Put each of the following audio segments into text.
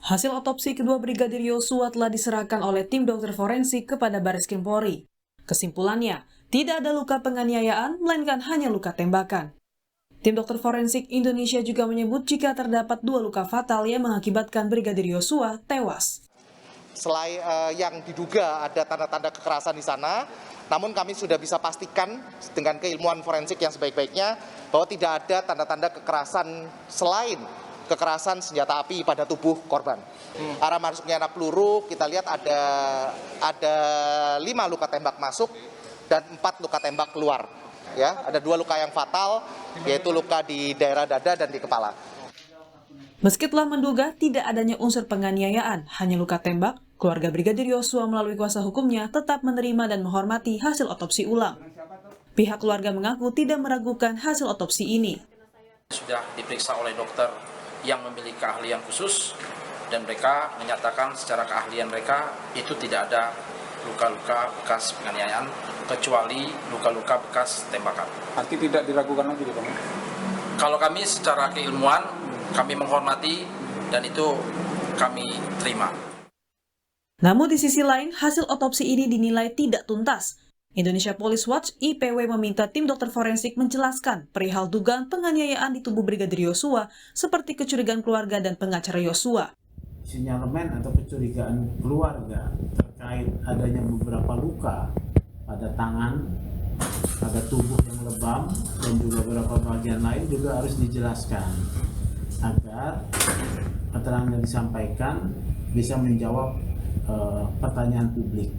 Hasil otopsi kedua Brigadir Yosua telah diserahkan oleh tim dokter forensik kepada Bareskrim Polri. Kesimpulannya, tidak ada luka penganiayaan, melainkan hanya luka tembakan. Tim dokter forensik Indonesia juga menyebut jika terdapat 2 luka fatal yang mengakibatkan Brigadir Yosua tewas. Selain yang diduga ada tanda-tanda kekerasan di sana, namun kami sudah bisa pastikan dengan keilmuan forensik yang sebaik-baiknya bahwa tidak ada tanda-tanda kekerasan selain kekerasan senjata api pada tubuh korban. Arah masuknya anak peluru kita lihat ada 5 luka tembak masuk dan 4 luka tembak keluar. Ya, ada 2 luka yang fatal, yaitu luka di daerah dada dan di kepala. Meski telah menduga tidak adanya unsur penganiayaan, hanya luka tembak, keluarga Brigadir Yosua melalui kuasa hukumnya tetap menerima dan menghormati hasil otopsi ulang. Pihak keluarga mengaku tidak meragukan hasil otopsi ini. Sudah diperiksa oleh dokter yang memiliki keahlian khusus dan mereka menyatakan secara keahlian mereka itu tidak ada luka-luka bekas penganiayaan kecuali luka-luka bekas tembakan. Arti tidak diragukan lagi, Bang? Kalau kami secara keilmuan kami menghormati dan itu kami terima. Namun di sisi lain, hasil otopsi ini dinilai tidak tuntas. Indonesia Police Watch (IPW) meminta tim dokter forensik menjelaskan perihal dugaan penganiayaan di tubuh Brigadir Yosua seperti kecurigaan keluarga dan pengacara Yosua. Sinyalemen atau kecurigaan keluarga terkait adanya beberapa luka pada tangan, pada tubuh yang lebam, dan juga beberapa bagian lain juga harus dijelaskan agar keterangan yang disampaikan bisa menjawab pertanyaan publik.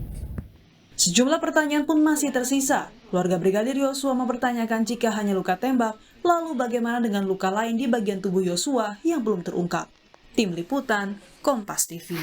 Sejumlah pertanyaan pun masih tersisa. Keluarga Brigadir Yosua mempertanyakan jika hanya luka tembak, lalu bagaimana dengan luka lain di bagian tubuh Yosua yang belum terungkap. Tim Liputan, Kompas TV.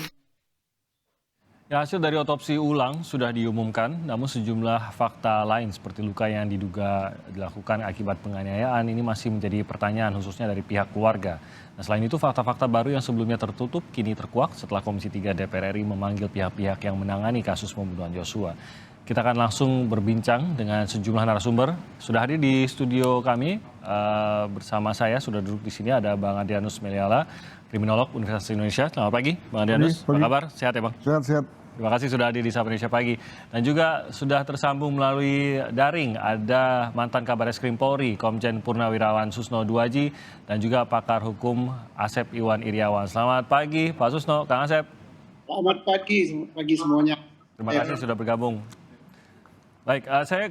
Ya, hasil dari otopsi ulang sudah diumumkan, namun sejumlah fakta lain seperti luka yang diduga dilakukan akibat penganiayaan ini masih menjadi pertanyaan khususnya dari pihak keluarga. Nah, selain itu fakta-fakta baru yang sebelumnya tertutup kini terkuak setelah Komisi 3 DPR RI memanggil pihak-pihak yang menangani kasus pembunuhan Yosua. Kita akan langsung berbincang dengan sejumlah narasumber. Sudah hadir di studio kami bersama saya, sudah duduk di sini ada Bang Adrianus Meliala, kriminolog Universitas Indonesia. Selamat pagi, Bang Adrianus. Apa kabar? Sehat ya, Bang? Sehat-sehat. Terima kasih sudah hadir di Sapa Indonesia Pagi. Dan juga sudah tersambung melalui daring ada mantan Kabar Eskrim Polri, Komjen Purnawirawan Susno Duaji, dan juga pakar hukum Asep Iwan Iriawan. Selamat pagi, Pak Susno, Kang Asep. Selamat pagi semuanya. Terima kasih sudah bergabung. Baik, saya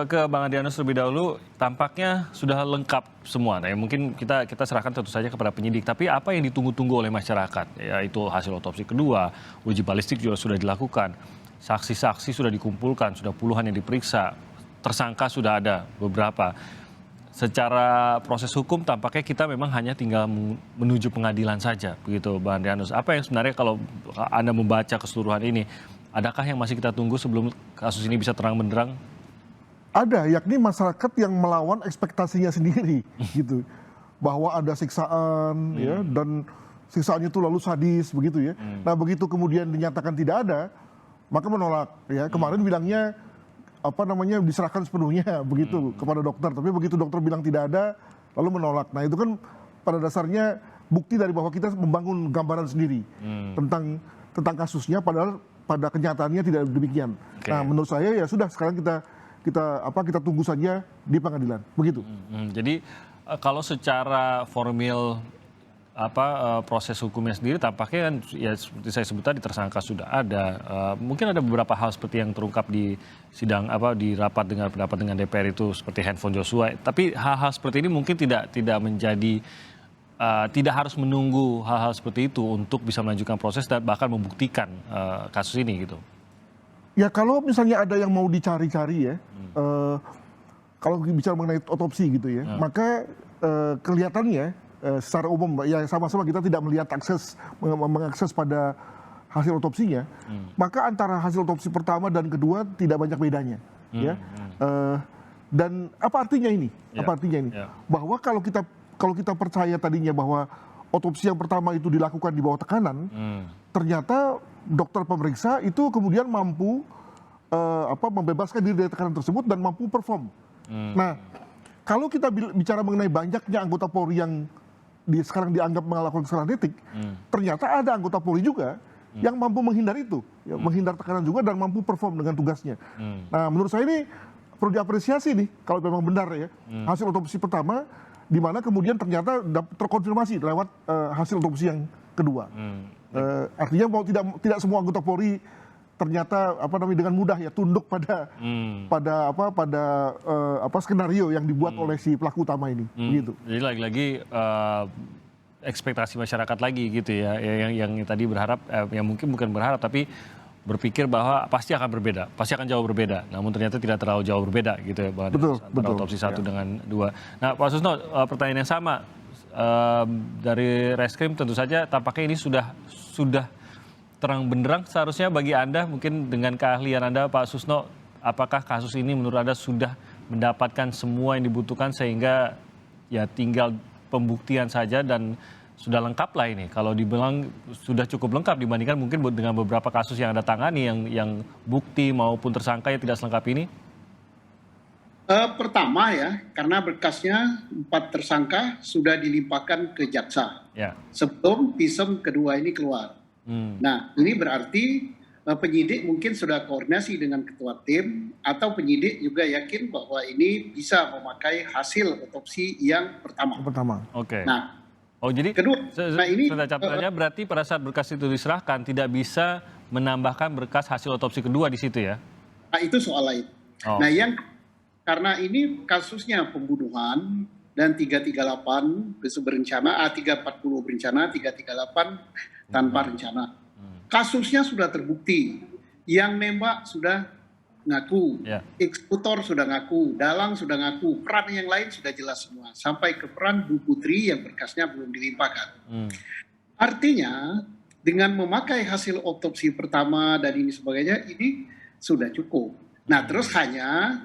ke Bang Adrianus terlebih dahulu. Tampaknya sudah lengkap semua. Nah, mungkin kita serahkan tentu saja kepada penyidik. Tapi apa yang ditunggu-tunggu oleh masyarakat? Yaitu hasil otopsi kedua, uji balistik juga sudah dilakukan. Saksi-saksi sudah dikumpulkan, sudah puluhan yang diperiksa. Tersangka sudah ada beberapa. Secara proses hukum tampaknya kita memang hanya tinggal menuju pengadilan saja, begitu Bang Adrianus. Apa yang sebenarnya kalau Anda membaca keseluruhan ini, adakah yang masih kita tunggu sebelum kasus ini bisa terang benderang? Ada, yakni masyarakat yang melawan ekspektasinya sendiri, gitu. Bahwa ada siksaan, ya, dan siksaannya itu lalu sadis, begitu ya. Nah, begitu kemudian dinyatakan tidak ada, maka menolak. Ya, kemarin bilangnya diserahkan sepenuhnya, begitu kepada dokter. Tapi begitu dokter bilang tidak ada, lalu menolak. Nah, itu kan pada dasarnya bukti dari bahwa kita membangun gambaran sendiri tentang kasusnya, padahal pada kenyataannya tidak demikian. Okay. Nah, menurut saya ya sudah, sekarang kita tunggu saja di pengadilan, begitu. Jadi kalau secara formil proses hukumnya sendiri tampaknya kan ya seperti saya sebut tadi tersangka sudah ada. Mungkin ada beberapa hal seperti yang terungkap di sidang di rapat dengan pendapat dengan DPR itu seperti handphone Joshua. Tapi hal-hal seperti ini mungkin tidak menjadi tidak harus menunggu hal-hal seperti itu untuk bisa melanjutkan proses dan bahkan membuktikan kasus ini gitu. Ya kalau misalnya ada yang mau dicari-cari ya, kalau bicara mengenai otopsi gitu ya, maka kelihatannya secara umum ya sama-sama kita tidak melihat mengakses pada hasil otopsinya, maka antara hasil otopsi pertama dan kedua tidak banyak bedanya, ya. Dan apa artinya ini? Apa artinya ini? Bahwa kalau kita percaya tadinya bahwa otopsi yang pertama itu dilakukan di bawah tekanan, ternyata dokter pemeriksa itu kemudian mampu membebaskan diri dari tekanan tersebut dan mampu perform. Nah, kalau kita bicara mengenai banyaknya anggota Polri yang sekarang dianggap melakukan kesalahan etik, ternyata ada anggota Polri juga yang mampu menghindar itu, ya, menghindar tekanan juga dan mampu perform dengan tugasnya. Nah, menurut saya ini perlu diapresiasi nih kalau memang benar ya hasil otopsi pertama, di mana kemudian ternyata terkonfirmasi lewat hasil otopsi yang kedua. Artinya mau tidak semua anggota Polri ternyata dengan mudah ya tunduk pada skenario yang dibuat oleh si pelaku utama ini, gitu. Jadi lagi-lagi ekspektasi masyarakat lagi gitu ya, yang tadi berharap, yang mungkin bukan berharap tapi berpikir bahwa pasti akan berbeda, pasti akan jauh berbeda. Namun ternyata tidak terlalu jauh berbeda gitu ya, Bang Adrianus, antara otopsi 1 dengan 2. Nah, Pak Susno, pertanyaan yang sama dari Reskrim tentu saja tampaknya ini sudah terang benderang seharusnya bagi Anda, mungkin dengan keahlian Anda Pak Susno, apakah kasus ini menurut Anda sudah mendapatkan semua yang dibutuhkan sehingga ya tinggal pembuktian saja dan sudah lengkap lah ini? Kalau dibilang sudah cukup lengkap dibandingkan mungkin dengan beberapa kasus yang Anda tangani yang bukti maupun tersangka yang tidak selengkap ini? Pertama ya, karena berkasnya 4 tersangka sudah dilimpahkan ke jaksa sebelum visum kedua ini keluar. Nah, ini berarti penyidik mungkin sudah koordinasi dengan ketua tim atau penyidik juga yakin bahwa ini bisa memakai hasil otopsi yang pertama. Oke. Nah, jadi kedua, ini catatannya berarti pada saat berkas itu diserahkan tidak bisa menambahkan berkas hasil otopsi kedua di situ ya? Nah, itu soal lain. Nah, karena ini kasusnya pembunuhan dan 338 berencana, 340 berencana, 338 tanpa rencana. Kasusnya sudah terbukti, yang nembak sudah ngaku, eksekutor sudah ngaku, dalang sudah ngaku, peran yang lain sudah jelas semua, sampai ke peran Bu Putri yang berkasnya belum dilimpahkan. Artinya dengan memakai hasil otopsi pertama dan ini sebagainya, ini sudah cukup. Nah, terus hanya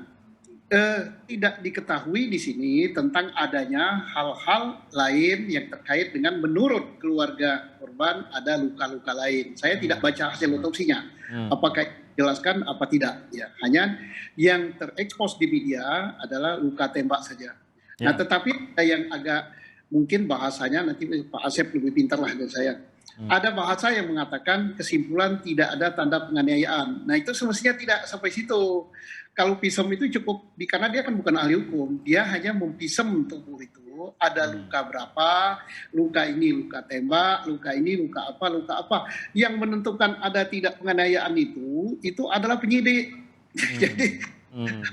tidak diketahui di sini tentang adanya hal-hal lain yang terkait dengan menurut keluarga korban ada luka-luka lain. Saya tidak baca hasil otopsinya, apakah dijelaskan apa tidak. Ya, hanya yang terekspos di media adalah luka tembak saja. Nah, tetapi yang agak mungkin bahasanya nanti Pak Asep lebih pintar lah dari saya. Ada bahasa yang mengatakan kesimpulan tidak ada tanda penganiayaan. Nah, itu semestinya tidak sampai situ. Kalau visum itu cukup, karena dia kan bukan ahli hukum, dia hanya memvisum tubuh itu, ada luka berapa, luka ini luka tembak, luka ini luka apa. Yang menentukan ada tidak penganiayaan itu adalah penyidik. Jadi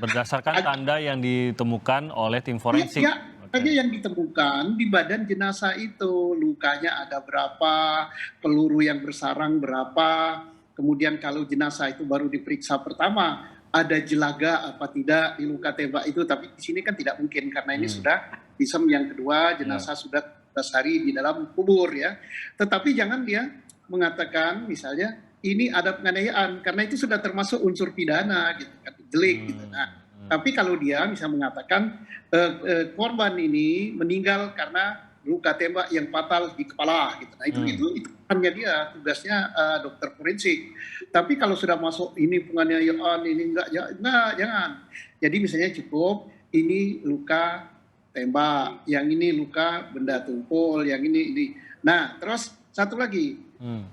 berdasarkan tanda yang ditemukan oleh tim forensik. Tanda yang ditemukan di badan jenazah itu, lukanya ada berapa, peluru yang bersarang berapa, kemudian kalau jenazah itu baru diperiksa pertama, ada jelaga apa tidak di luka tembak itu, tapi di sini kan tidak mungkin karena ini sudah visum yang kedua, jenazah sudah 12 hari di dalam kubur ya. Tetapi jangan dia mengatakan misalnya ini ada penganiayaan karena itu sudah termasuk unsur pidana gitu kan, delik gitu. Nah, tapi kalau dia bisa mengatakan korban ini meninggal karena luka tembak yang fatal di kepala gitu. Nah, itu hanya dia tugasnya dokter forensik. Tapi kalau sudah masuk ini penganiayaan ini enggak, jangan. Jadi misalnya cukup ini luka tembak, yang ini luka benda tumpul, yang ini. Nah, terus satu lagi.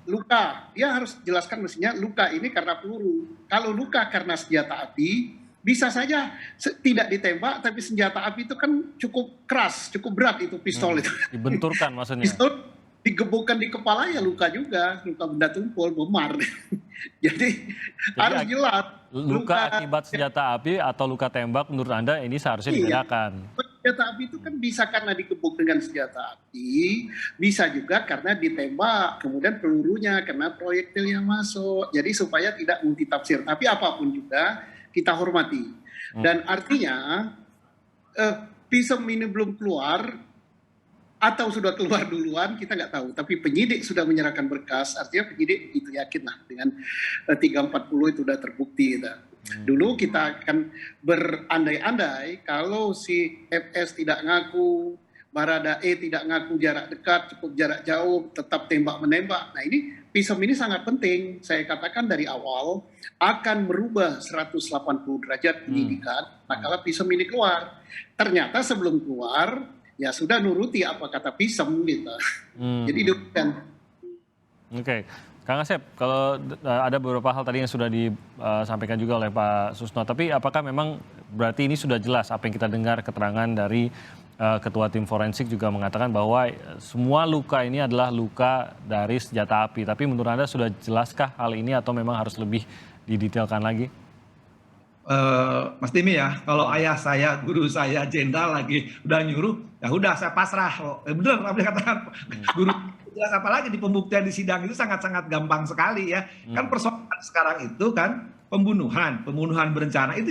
Luka, dia harus jelaskan mestinya luka ini karena peluru. Kalau luka karena senjata api, bisa saja tidak ditembak, tapi senjata api itu kan cukup keras, cukup berat itu pistol itu. Dibenturkan maksudnya. Pistol digebukkan di kepala ya luka juga, luka benda tumpul, memar. Jadi harus jelas. Luka akibat senjata api atau luka tembak menurut Anda ini seharusnya dibedakan. Senjata api itu kan bisa karena digebuk dengan senjata api, bisa juga karena ditembak, kemudian pelurunya karena proyektil yang masuk. Jadi supaya tidak multitafsir. Tapi apapun juga kita hormati. Dan artinya visum ini belum keluar atau sudah keluar duluan kita nggak tahu. Tapi penyidik sudah menyerahkan berkas, artinya penyidik itu yakin lah dengan 340 itu sudah terbukti. Dulu kita akan berandai-andai kalau si FS tidak ngaku, Baradae tidak ngaku jarak dekat, cukup jarak jauh, tetap tembak-menembak. Nah, ini visum ini sangat penting. Saya katakan dari awal akan merubah 180 derajat penyidikan. Nah, kalau visum ini keluar, ternyata sebelum keluar ya sudah nuruti apa kata Pisem gitu. Jadi demikian. Oke. Kang Asep, kalau ada beberapa hal tadi yang sudah disampaikan juga oleh Pak Susno, tapi apakah memang berarti ini sudah jelas apa yang kita dengar keterangan dari Ketua Tim Forensik juga mengatakan bahwa semua luka ini adalah luka dari senjata api. Tapi menurut Anda sudah jelaskah hal ini atau memang harus lebih didetailkan lagi? Mas Timi ya, kalau ayah saya, guru saya, jenderal lagi udah nyuruh, ya udah saya pasrah. Bener apa yang katakan guru. Jelas apalagi di pembuktian di sidang itu sangat-sangat gampang sekali ya. Kan persoalan sekarang itu kan pembunuhan berencana itu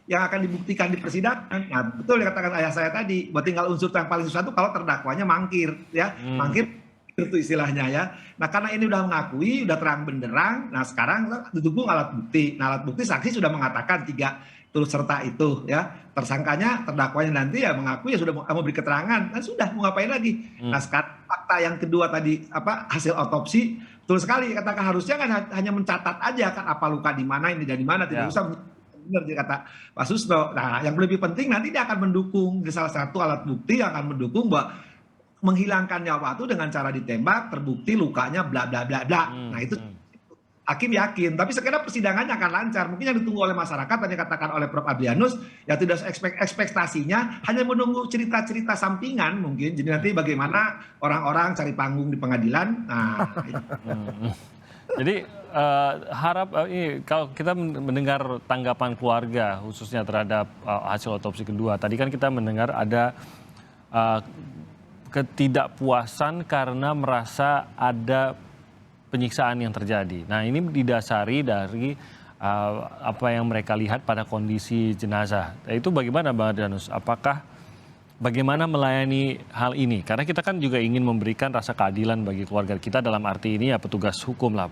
yang akan dibuktikan di persidangan. Nah, betul yang katakan ayah saya tadi, buat tinggal unsur yang paling susah itu kalau terdakwanya mangkir ya. Mangkir itu istilahnya ya. Nah, karena ini udah mengakui, udah terang benderang, nah sekarang didukung alat bukti. Nah, alat bukti saksi sudah mengatakan 3 turut serta itu ya. Tersangkanya, terdakwanya nanti ya mengakui ya sudah mau beri keterangan, dan sudah mau ngapain lagi. Nah, sekarang fakta yang kedua tadi hasil otopsi betul sekali katakan harusnya kan hanya mencatat aja kan apa luka di mana, ini dari mana, tidak usah benar dia kata Pak Susno. Nah, yang lebih penting nanti dia akan mendukung di salah satu alat bukti yang akan mendukung bahwa menghilangkan nyawa itu dengan cara ditembak, terbukti lukanya bla bla bla bla. Nah, itu hakim yakin, tapi sekiranya persidangannya akan lancar. Mungkin yang ditunggu oleh masyarakat, tadi katakan oleh Prof. Adrianus, ya tidak ekspektasinya hanya menunggu cerita-cerita sampingan mungkin. Jadi nanti bagaimana orang-orang cari panggung di pengadilan. Nah, Jadi kalau kita mendengar tanggapan keluarga khususnya terhadap hasil otopsi kedua, tadi kan kita mendengar ada ketidakpuasan karena merasa ada penyiksaan yang terjadi. Nah, ini didasari dari apa yang mereka lihat pada kondisi jenazah. Itu bagaimana Bang Adrianus? Bagaimana melayani hal ini? Karena kita kan juga ingin memberikan rasa keadilan bagi keluarga kita, dalam arti ini ya petugas hukum lah,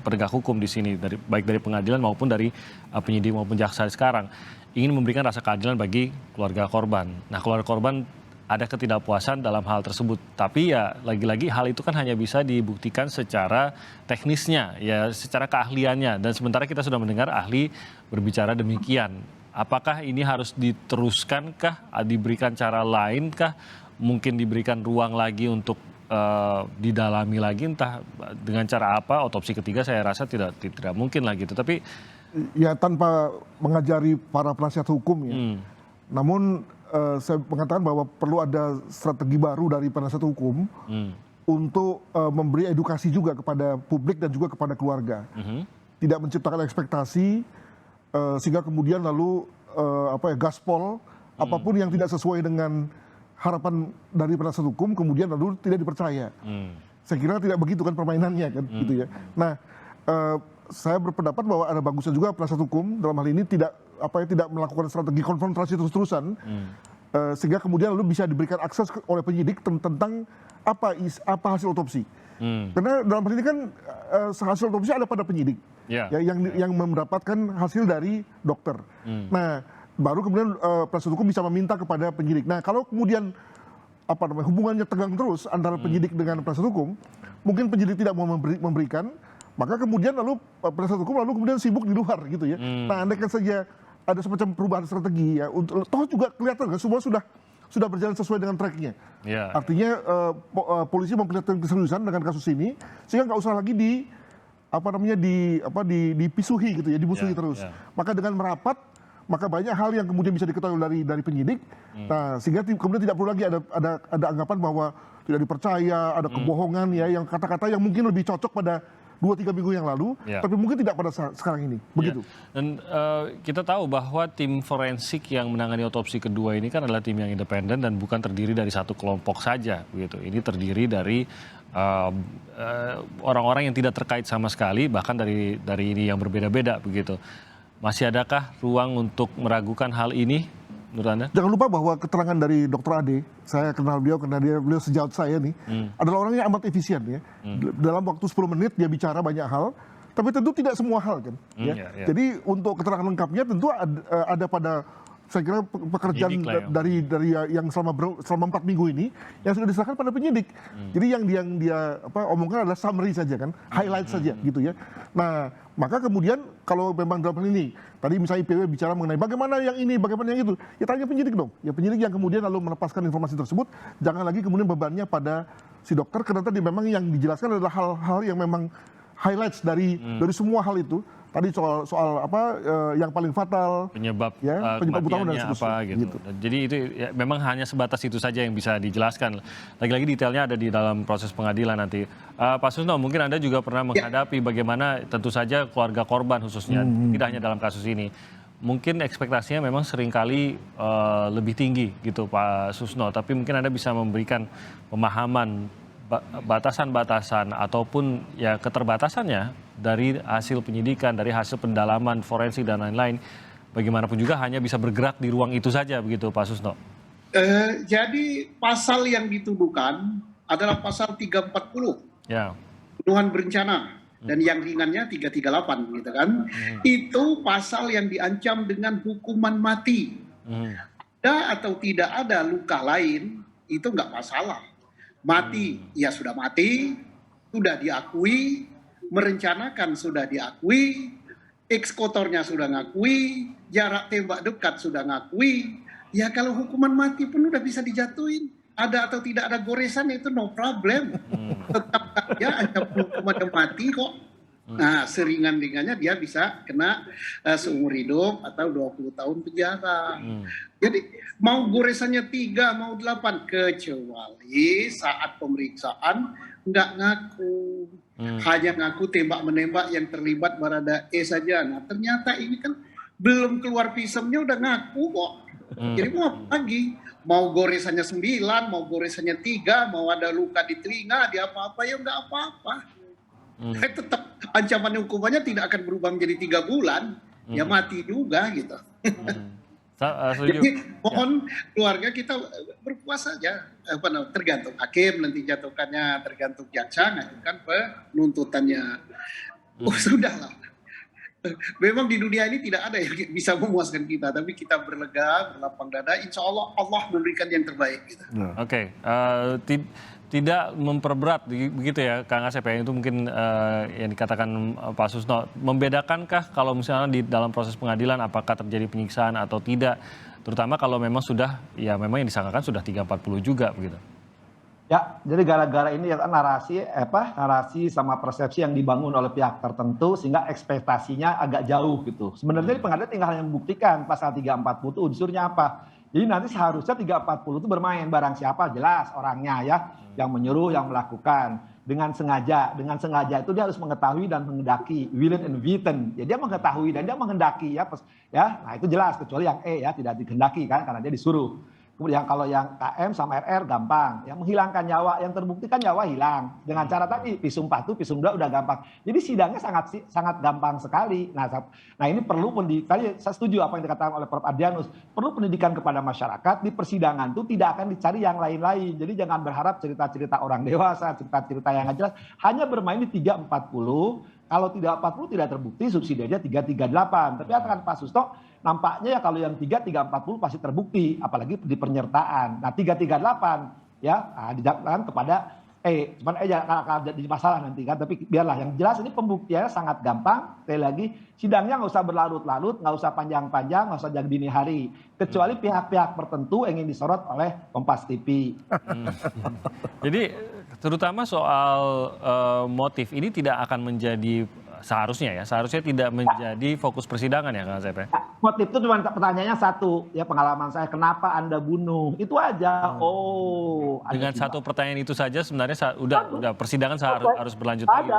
penegak hukum di sini, baik dari pengadilan maupun dari penyidik maupun jaksa sekarang. Ingin memberikan rasa keadilan bagi keluarga korban. Nah, keluarga korban ada ketidakpuasan dalam hal tersebut. Tapi ya lagi-lagi hal itu kan hanya bisa dibuktikan secara teknisnya, ya secara keahliannya. Dan sementara kita sudah mendengar ahli berbicara demikian. Apakah ini harus diteruskankah, diberikan cara lainkah, mungkin diberikan ruang lagi untuk didalami lagi, entah dengan cara apa, otopsi ketiga saya rasa tidak mungkin lagi. Tapi ya tanpa mengajari para penasihat hukum ya. Namun saya mengatakan bahwa perlu ada strategi baru dari penasihat hukum untuk memberi edukasi juga kepada publik dan juga kepada keluarga. Tidak menciptakan ekspektasi sehingga kemudian lalu gaspol apapun yang tidak sesuai dengan harapan dari penasihat hukum kemudian lalu tidak dipercaya. Saya kira tidak begitu kan permainannya kan gitu ya. Nah, saya berpendapat bahwa ada bagusnya juga penasihat hukum dalam hal ini tidak melakukan strategi konfrontasi terus-terusan sehingga kemudian lalu bisa diberikan akses oleh penyidik tentang apa hasil otopsi. Karena dalam hal ini kan hasil otopsi ada pada penyidik ya, yang mendapatkan hasil dari dokter. Nah, baru kemudian penasihat hukum bisa meminta kepada penyidik. Nah, kalau kemudian hubungannya tegang terus antara penyidik dengan penasihat hukum, mungkin penyidik tidak mau memberikan, maka kemudian lalu penasihat hukum kemudian sibuk di luar gitu ya. Nah, andaikan saja ada semacam perubahan strategi ya, toh juga kelihatan kan semua sudah berjalan sesuai dengan tracknya. Artinya polisi memperlihatkan keseriusan dengan kasus ini sehingga nggak usah lagi dipisuhi gitu ya, dimusuhi terus. Maka dengan merapat, maka banyak hal yang kemudian bisa diketahui dari penyidik. Nah, sehingga kemudian tidak perlu lagi ada anggapan bahwa tidak dipercaya, ada kebohongan ya, yang kata-kata yang mungkin lebih cocok pada 2-3 minggu yang lalu, tapi mungkin tidak pada sekarang ini, begitu. Dan kita tahu bahwa tim forensik yang menangani otopsi kedua ini kan adalah tim yang independen dan bukan terdiri dari satu kelompok saja, begitu. Ini terdiri dari orang-orang yang tidak terkait sama sekali, bahkan dari ini yang berbeda-beda, begitu. Masih adakah ruang untuk meragukan hal ini, menurut Anda? Jangan lupa bahwa keterangan dari Dr. Ade, saya kenal beliau karena beliau sejauh saya nih, adalah orang yang amat efisien ya. Dalam waktu 10 menit dia bicara banyak hal, tapi tentu tidak semua hal kan. Jadi untuk keterangan lengkapnya tentu ada pada saya kira pekerjaan Penyidik lah ya. dari yang selama 4 minggu ini yang sudah diserahkan pada penyidik. Jadi yang dia omongkan adalah summary saja kan, highlight saja gitu ya. Nah, maka kemudian kalau memang dalam hal ini tadi misalnya IPW bicara mengenai bagaimana yang ini, bagaimana yang itu, ya tanya penyidik dong. Ya penyidik yang kemudian lalu melepaskan informasi tersebut, jangan lagi kemudian bebannya pada si dokter karena tadi memang yang dijelaskan adalah hal-hal yang memang highlights dari semua hal itu. Tadi soal yang paling fatal, penyebab penyebab utama dan kematiannya seterusnya. apa gitu. Jadi itu ya, memang hanya sebatas itu saja yang bisa dijelaskan. Lagi-lagi detailnya ada di dalam proses pengadilan nanti. Pak Susno, mungkin Anda juga pernah menghadapi bagaimana tentu saja keluarga korban khususnya, tidak hanya dalam kasus ini. Mungkin ekspektasinya memang seringkali lebih tinggi gitu Pak Susno, tapi mungkin Anda bisa memberikan pemahaman batasan-batasan ataupun ya keterbatasannya dari hasil penyidikan, dari hasil pendalaman forensik dan lain-lain. Bagaimanapun juga hanya bisa bergerak di ruang itu saja begitu Pak Susno. Jadi pasal yang dituduhkan adalah pasal 340. Ya. Pembunuhan berencana dan yang ringannya 338 gitu kan. Itu pasal yang diancam dengan hukuman mati. Ada atau tidak ada luka lain itu nggak masalah. Mati, ya sudah mati, sudah diakui, merencanakan sudah diakui, eksekutornya sudah ngakui, jarak tembak dekat sudah ngakui. Ya kalau hukuman mati pun udah bisa dijatuhin. Ada atau tidak ada goresan itu no problem. Tetap saja ancaman hukuman mati kok. Nah, seringan-ringannya dia bisa kena seumur hidup atau 20 tahun penjara. Jadi mau goresannya 3, mau 8, kecuali saat pemeriksaan nggak ngaku. Hanya ngaku tembak-menembak yang terlibat Baradae saja. Nah, ternyata ini kan belum keluar pisaunya udah ngaku kok. Jadi mau apa lagi? Mau goresannya 9, mau goresannya 3, mau ada luka di telinga, di apa-apa, ya nggak apa-apa. Tetap ancaman hukumannya tidak akan berubah menjadi 3 bulan, ya mati juga gitu. Jadi mohon keluarga kita berpuas saja, tergantung hakim nanti jatuhkannya, tergantung jaksa ngajukan penuntutannya. Sudahlah. Memang di dunia ini tidak ada yang bisa memuaskan kita, tapi kita berlega, berlapang dada, insya Allah Allah memberikan yang terbaik. Gitu. Oke. Tidak memperberat begitu ya Kang Asep ya, itu mungkin yang dikatakan Pak Susno. Membedakankah kalau misalnya di dalam proses pengadilan apakah terjadi penyiksaan atau tidak, terutama kalau memang sudah ya memang yang disangkakan sudah 340 juga begitu. Ya, jadi gara-gara ini ya narasi sama persepsi yang dibangun oleh pihak tertentu sehingga ekspektasinya agak jauh gitu. Sebenarnya di pengadilan tinggal hanya membuktikan pasal 340 itu unsurnya apa. Jadi nanti seharusnya 340 itu bermain barang siapa jelas orangnya ya, yang menyuruh, yang melakukan dengan sengaja. Dengan sengaja itu dia harus mengetahui dan menghendaki, willing and witten. Ya dia mengetahui dan dia menghendaki ya. Nah itu jelas kecuali yang ya tidak dikehendaki kan karena dia disuruh. Kemudian kalau yang KM sama RR gampang, yang menghilangkan nyawa, yang terbukti kan nyawa hilang. Dengan cara tadi visum 1, visum 2 udah gampang. Jadi sidangnya sangat gampang sekali. Nah ini perlu tadi saya setuju apa yang dikatakan oleh Prof. Adrianus, perlu pendidikan kepada masyarakat di persidangan itu tidak akan dicari yang lain-lain. Jadi jangan berharap cerita-cerita orang dewasa, cerita-cerita yang nggak jelas, hanya bermain di 340. Kalau tidak 40 tidak terbukti, subsidinya 338. Tapi katakan Pak Susno, nampaknya ya kalau yang 340 pasti terbukti, apalagi di penyertaan. Nah 338 ya didakwakan kepada cuman jangan jadi masalah nanti kan. Tapi biarlah yang jelas ini pembuktiannya sangat gampang. Sekali lagi sidangnya nggak usah berlarut-larut, nggak usah panjang-panjang, nggak usah jam dini hari. Kecuali pihak-pihak tertentu ingin disorot oleh Kompas TV. Jadi terutama soal motif ini tidak akan menjadi seharusnya tidak menjadi fokus persidangan ya Kang Asep ya? Motif itu cuma pertanyaannya satu ya, pengalaman saya kenapa Anda bunuh itu aja. Dengan satu pertanyaan itu saja sebenarnya udah persidangan harus berlanjut lagi.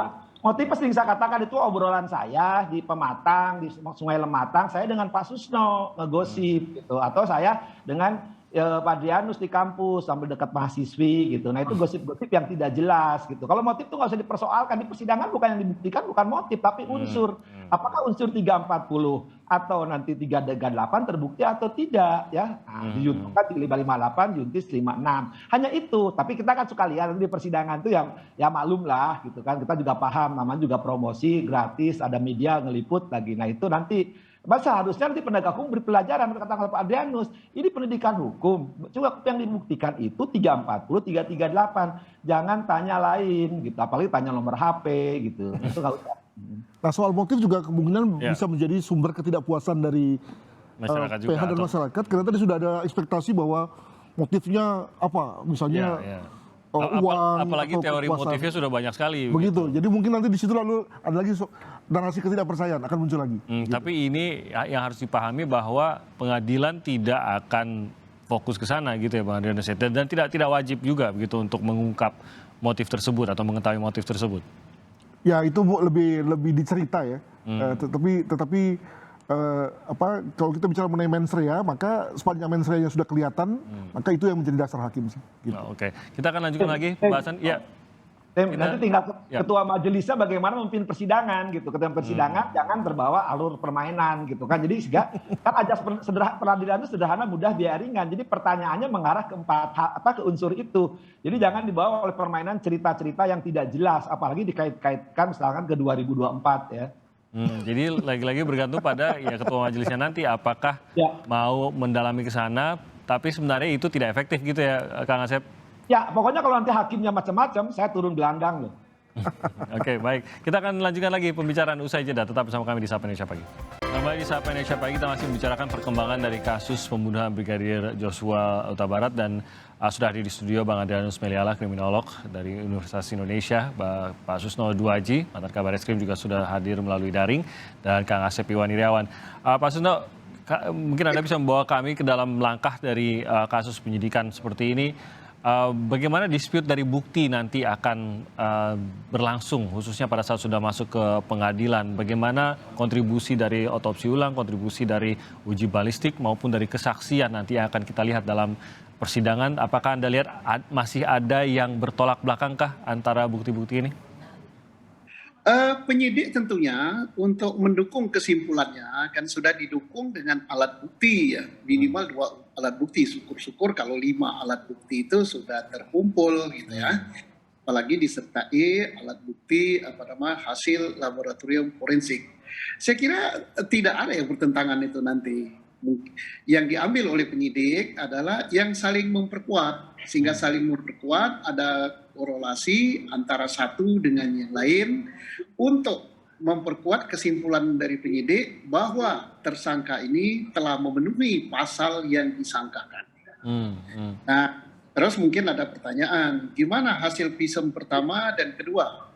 Motif pasti bisa katakan itu obrolan saya di Pematang, di Sungai Lematang, saya dengan Pak Susno ngegosip gitu, atau saya dengan Pak Adrianus di kampus sambil dekat mahasiswi gitu. Nah itu gosip-gosip yang tidak jelas gitu. Kalau motif itu nggak usah dipersoalkan di persidangan, bukan yang dibuktikan bukan motif tapi unsur. Apakah unsur 340 atau nanti 338 terbukti atau tidak ya? Nah, di Yuntus di 558, Yuntis 56. Hanya itu. Tapi kita kan suka lihat di persidangan itu yang ya maklum lah gitu kan. Kita juga paham namanya juga promosi gratis, ada media ngeliput lagi. Nah itu nanti Seharusnya nanti penegak hukum beri pelajaran, katakan Pak Adrianus, ini pendidikan hukum. Coba yang dibuktikan itu 340, 338. Jangan tanya lain gitu, apalagi tanya nomor HP gitu. Itu nggak usah. Nah, soal motif juga kemungkinan bisa menjadi sumber ketidakpuasan dari masyarakat juga, PH dan masyarakat, karena tadi sudah ada ekspektasi bahwa motifnya apa, misalnya uang, apalagi atau teori kekuasaan. motifnya sudah banyak sekali. Begitu. Jadi mungkin nanti di situ lalu ada lagi narasi ketidakpercayaan akan muncul lagi. Gitu. Tapi ini yang harus dipahami bahwa pengadilan tidak akan fokus ke sana gitu ya Bang Adrianus, dan tidak wajib juga begitu untuk mengungkap motif tersebut atau mengetahui motif tersebut. Ya itu lebih dicerita ya. Tetapi kalau kita bicara mengenai mens rea, maka sepanjang mens rea yang sudah kelihatan, maka itu yang menjadi dasar hakim sih. Gitu. Oke, kita akan lanjutkan lagi pembahasan. Ya. Nanti tinggal ketua majelisnya bagaimana memimpin persidangan gitu. Ketua persidangan jangan terbawa alur permainan gitu kan. Jadi kan ajas peradilan itu sederhana, mudah, biaya ringan. Jadi pertanyaannya mengarah ke ke unsur itu. Jadi jangan dibawa oleh permainan cerita-cerita yang tidak jelas, apalagi dikait-kaitkan misalkan ke 2024 ya. Jadi lagi-lagi bergantung pada ketua majelisnya nanti apakah mau mendalami ke sana, tapi sebenarnya itu tidak efektif gitu ya Kang Asep. Ya, pokoknya kalau nanti hakimnya macam-macam, saya turun gelanggang loh. Oke, baik. Kita akan lanjutkan lagi pembicaraan usai jeda. Tetap bersama kami di Sapa Indonesia Pagi. Kembali di Sapa Indonesia Pagi, kita masih membicarakan perkembangan dari kasus pembunuhan Brigadir Joshua Huta Barat, dan sudah hadir di studio Bang Adrianus Meliala, kriminolog dari Universitas Indonesia, Pak Susno Duaji, mantan Kabar Eskrim juga sudah hadir melalui daring, dan Kang Asep Iwan Iriawan. Pak Susno, mungkin Anda bisa membawa kami ke dalam langkah dari kasus penyidikan seperti ini. Bagaimana dispute dari bukti nanti akan berlangsung, khususnya pada saat sudah masuk ke pengadilan? Bagaimana kontribusi dari otopsi ulang, kontribusi dari uji balistik, maupun dari kesaksian nanti yang akan kita lihat dalam persidangan? Apakah Anda lihat masih ada yang bertolak belakangkah antara bukti-bukti ini? Penyidik tentunya untuk mendukung kesimpulannya kan sudah didukung dengan alat bukti ya, minimal 2 alat bukti. Syukur-syukur kalau 5 alat bukti itu sudah terkumpul gitu ya. Apalagi disertai alat bukti hasil laboratorium forensik. Saya kira tidak ada yang bertentangan itu nanti. Yang diambil oleh penyidik adalah yang saling memperkuat, sehingga saling memperkuat, ada korelasi antara satu dengan yang lain untuk memperkuat kesimpulan dari penyidik bahwa tersangka ini telah memenuhi pasal yang disangkakan. Nah, terus mungkin ada pertanyaan, gimana hasil visum pertama dan kedua?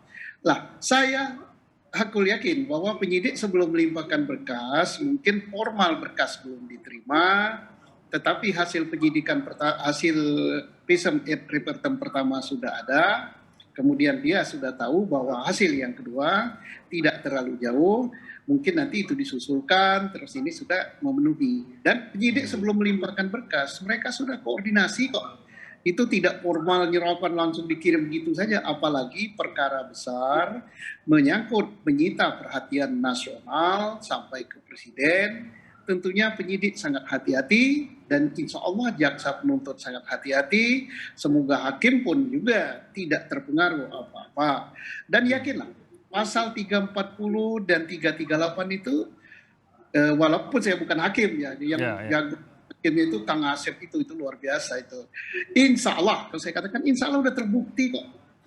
Aku yakin bahwa penyidik sebelum melimpahkan berkas, mungkin formal berkas belum diterima, tetapi hasil penyidikan hasil visum et repertum pertama sudah ada, kemudian dia sudah tahu bahwa hasil yang kedua tidak terlalu jauh, mungkin nanti itu disusulkan, terus ini sudah memenuhi. Dan penyidik sebelum melimpahkan berkas, mereka sudah koordinasi kok. Itu tidak formal nyerapan langsung dikirim gitu saja, apalagi perkara besar menyangkut menyita perhatian nasional sampai ke presiden. Tentunya penyidik sangat hati-hati dan insya Allah jaksa penuntut sangat hati-hati. Semoga hakim pun juga tidak terpengaruh apa-apa. Dan yakinlah pasal 340 dan 338 itu walaupun saya bukan hakim ya, yang hakimnya itu Kang Asep itu luar biasa itu. Insya Allah, kalau saya katakan insya Allah udah terbukti kok.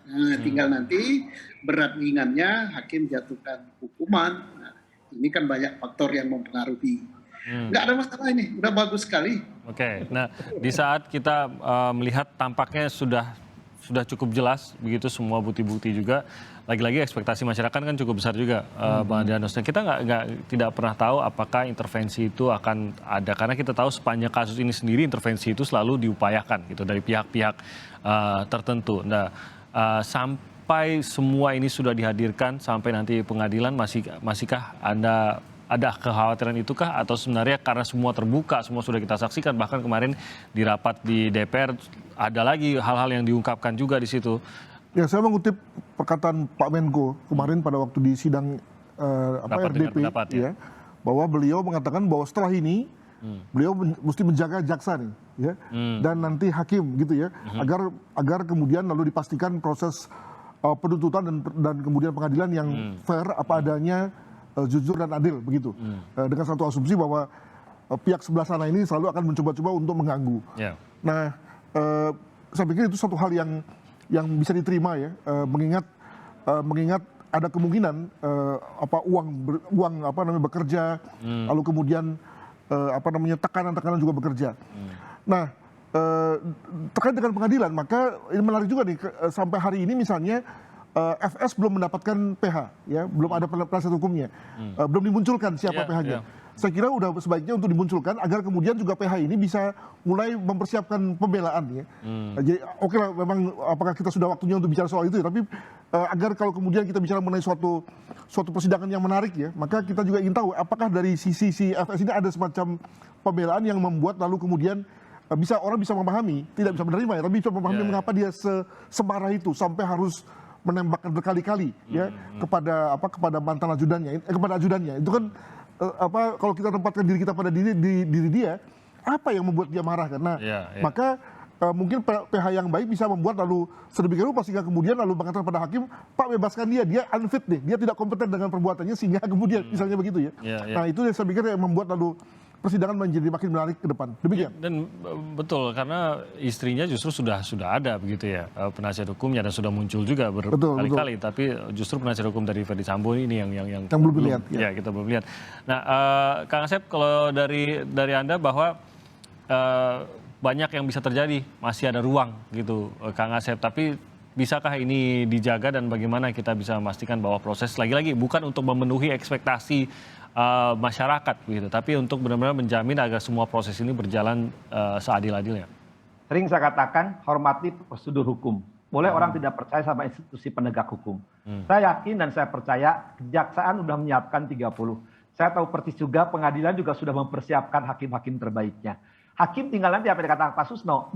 Nah, tinggal nanti berat ringannya hakim jatuhkan hukuman. Nah, ini kan banyak faktor yang mempengaruhi. Nggak ada masalah ini, udah bagus sekali. Oke, nah di saat kita melihat tampaknya sudah cukup jelas begitu semua bukti-bukti juga. Lagi-lagi ekspektasi masyarakat kan cukup besar juga, Bang Adrianus. Dan kita tidak pernah tahu apakah intervensi itu akan ada, karena kita tahu sepanjang kasus ini sendiri intervensi itu selalu diupayakan gitu dari pihak-pihak tertentu. Nah, sampai semua ini sudah dihadirkan sampai nanti pengadilan, masihkah Anda ada kekhawatiran itukah, atau sebenarnya karena semua terbuka, semua sudah kita saksikan, bahkan kemarin di rapat di DPR ada lagi hal-hal yang diungkapkan juga di situ. Ya, saya mengutip perkataan Pak Menko kemarin pada waktu di sidang RDP, ya, bahwa beliau mengatakan bahwa setelah ini beliau mesti menjaga jaksa nih, ya, dan nanti hakim gitu ya, agar kemudian lalu dipastikan proses penuntutan dan kemudian pengadilan yang fair apa adanya, jujur dan adil begitu. Dengan satu asumsi bahwa pihak sebelah sana ini selalu akan mencoba-coba untuk mengganggu. Yeah. Nah, saya pikir itu satu hal yang bisa diterima ya, mengingat ada kemungkinan uang bekerja, lalu kemudian tekanan-tekanan juga bekerja. Nah, terkait dengan pengadilan, maka ini menarik juga nih, sampai hari ini misalnya FS belum mendapatkan PH, ya, belum ada penasihat hukumnya, belum dimunculkan siapa PH-nya. Saya kira udah sebaiknya untuk dimunculkan agar kemudian juga PH ini bisa mulai mempersiapkan pembelaan, ya. Jadi oke lah, memang apakah kita sudah waktunya untuk bicara soal itu, ya, tapi agar kalau kemudian kita bicara mengenai suatu persidangan yang menarik, ya, maka kita juga ingin tahu apakah dari sisi FS ini ada semacam pembelaan yang membuat lalu kemudian orang bisa memahami, tidak bisa menerima, ya, tapi bisa memahami mengapa dia semarah itu sampai harus menembakkan berkali-kali, ya, kepada mantan ajudannya, kepada ajudannya. Itu kan kalau kita tempatkan diri kita pada diri dia, apa yang membuat dia marah kan? Nah, maka mungkin PH yang baik bisa membuat lalu sedemikian rupa sehingga kemudian lalu mengatakan pada hakim, Pak, bebaskan dia unfit nih, dia tidak kompeten dengan perbuatannya, sehingga kemudian misalnya begitu, ya. Nah, itu yang saya pikir yang membuat lalu persidangan menjadi makin menarik ke depan. Demikian. Dan betul, karena istrinya justru sudah ada begitu ya, penasihat hukumnya, dan sudah muncul juga berkali-kali. Tapi justru penasihat hukum dari Ferdy Sambo ini yang belum lihat. Ya, kita belum lihat. Nah, Kang Asep, kalau dari Anda bahwa banyak yang bisa terjadi, masih ada ruang gitu, Kang Asep. Tapi bisakah ini dijaga dan bagaimana kita bisa memastikan bahwa proses lagi-lagi bukan untuk memenuhi ekspektasi masyarakat gitu, tapi untuk benar-benar menjamin agar semua proses ini berjalan seadil-adilnya. Sering saya katakan, hormati prosedur hukum. Boleh orang tidak percaya sama institusi penegak hukum. Saya yakin dan saya percaya kejaksaan sudah menyiapkan 30. Saya tahu persis juga pengadilan juga sudah mempersiapkan hakim-hakim terbaiknya. Hakim tinggal nanti apa yang dikatakan Pak Susno,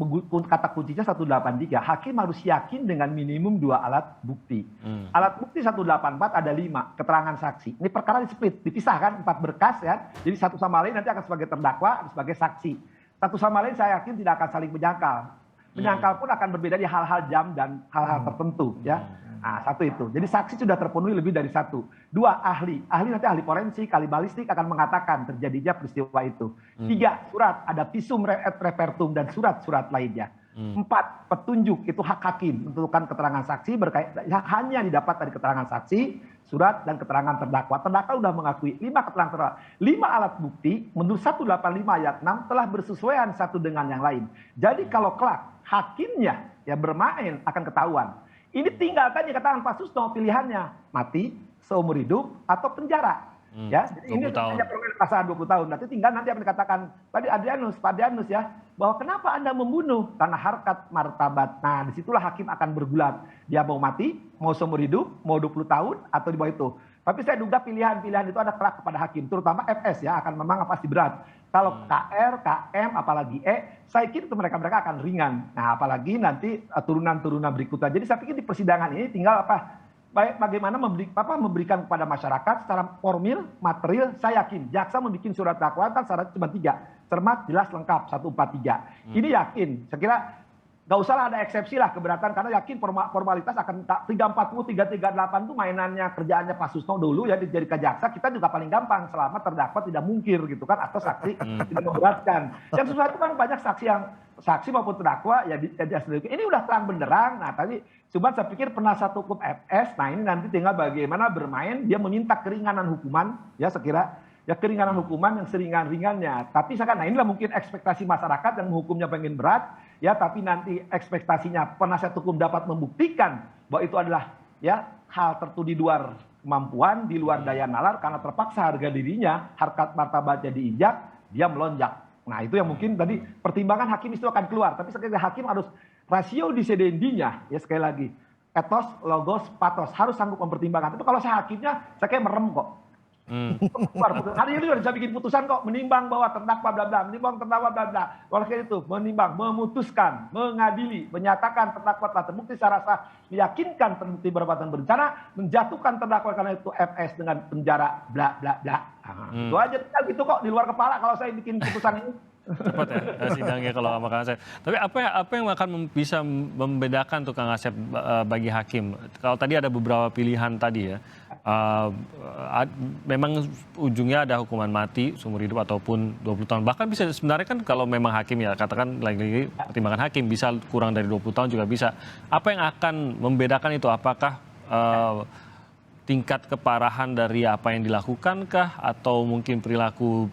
kata kuncinya 183. Hakim harus yakin dengan minimum 2 alat bukti. Alat bukti 184 ada 5, keterangan saksi. Ini perkara di-split, dipisahkan 4 berkas ya. Jadi satu sama lain nanti akan sebagai terdakwa, sebagai saksi. Satu sama lain saya yakin tidak akan saling menyangkal. Menyangkal pun akan berbeda di hal-hal jam dan hal-hal tertentu ya. Nah, satu itu. Jadi saksi sudah terpenuhi lebih dari 1. 2, ahli. Ahli nanti ahli forensik, ahli balistik akan mengatakan terjadinya peristiwa itu. 3, surat. Ada visum et repertum dan surat-surat lainnya. 4, petunjuk. Itu hak hakim. Menentukan keterangan saksi hanya didapat dari keterangan saksi, surat, dan keterangan terdakwa. Terdakwa sudah mengakui 5 keterangan terdakwa. 5 alat bukti menurut 185 ayat 6 telah bersesuaian satu dengan yang lain. Jadi kalau kelak hakimnya ya bermain akan ketahuan. Ini tinggal tadi katakan Pak Susno pilihannya mati, seumur hidup, atau penjara. Ya, ini hanya permasalahan 20 tahun. Nanti tinggal nanti apa dikatakan tadi Pak Adrianus ya, bahwa kenapa Anda membunuh karena harkat martabat. Nah, disitulah hakim akan bergulat. Dia mau mati, mau seumur hidup, mau 20 tahun, atau di bawah itu. Tapi saya duga pilihan-pilihan itu ada kerak kepada hakim, terutama FS ya, akan memang pasti berat. Kalau KR, KM, apalagi saya kira itu mereka akan ringan. Nah, apalagi nanti turunan-turunan berikutnya. Jadi saya pikir di persidangan ini tinggal bagaimana memberikan kepada masyarakat secara formil, material. Saya yakin jaksa membuat surat dakwaan kan syaratnya cuma 3, cermat, jelas, lengkap, 143. Ini yakin, saya kira nggak usah ada eksepsi lah keberatan, karena yakin formalitas akan 340, 338 itu mainannya kerjaannya Pak Susno dulu ya, jadi jaksa kita juga paling gampang selama terdakwa tidak mungkir gitu kan, atau saksi tidak memberatkan. Yang susah itu kan banyak saksi maupun terdakwa ya ini udah terang benderang. Nah tadi cuma saya pikir penasihat hukum FS, nah ini nanti tinggal bagaimana bermain, dia meminta keringanan hukuman ya, sekira ya keringanan hukuman yang seringan-ringannya. Tapi nah inilah mungkin ekspektasi masyarakat yang hukumnya pengen berat, ya tapi nanti ekspektasinya penasihat hukum dapat membuktikan bahwa itu adalah ya hal tertentu di luar kemampuan, di luar daya nalar, karena terpaksa harga dirinya, harkat martabatnya diinjak, dia melonjak. Nah itu yang mungkin tadi pertimbangan hakim itu akan keluar. Tapi sekali lagi hakim harus rasio disedendinya, ya sekali lagi. Etos, logos, patos, harus sanggup mempertimbangkan. Tapi kalau saya hakimnya, saya kayak merem kok. Hari ini udah bisa bikin putusan kok, menimbang bahwa terdakwa bla bla, menimbang terdakwa bla bla. Oleh karena itu, menimbang, memutuskan, mengadili, menyatakan terdakwa telah terbukti secara sah, meyakinkan terbukti perbuatan berencana, menjatuhkan terdakwa karena itu FS dengan penjara bla bla bla. Itu aja gitu kok, di luar kepala kalau saya bikin putusan ini. Cepat ya sidangnya kalau sama Kang Asep. Tapi apa yang akan bisa membedakan tuh Kang Asep bagi hakim? Kalau tadi ada beberapa pilihan tadi ya. memang ujungnya ada hukuman mati, seumur hidup ataupun 20 tahun. Bahkan bisa sebenarnya kan kalau memang hakim ya katakan lagi-lagi pertimbangan hakim bisa kurang dari 20 tahun juga bisa. Apa yang akan membedakan itu? Apakah tingkat keparahan dari apa yang dilakukankah atau mungkin perilaku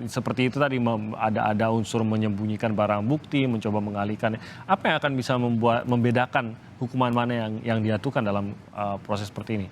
seperti itu tadi ada unsur menyembunyikan barang bukti, mencoba mengalihkan. Apa yang akan bisa membedakan hukuman mana yang dijatuhkan dalam proses seperti ini?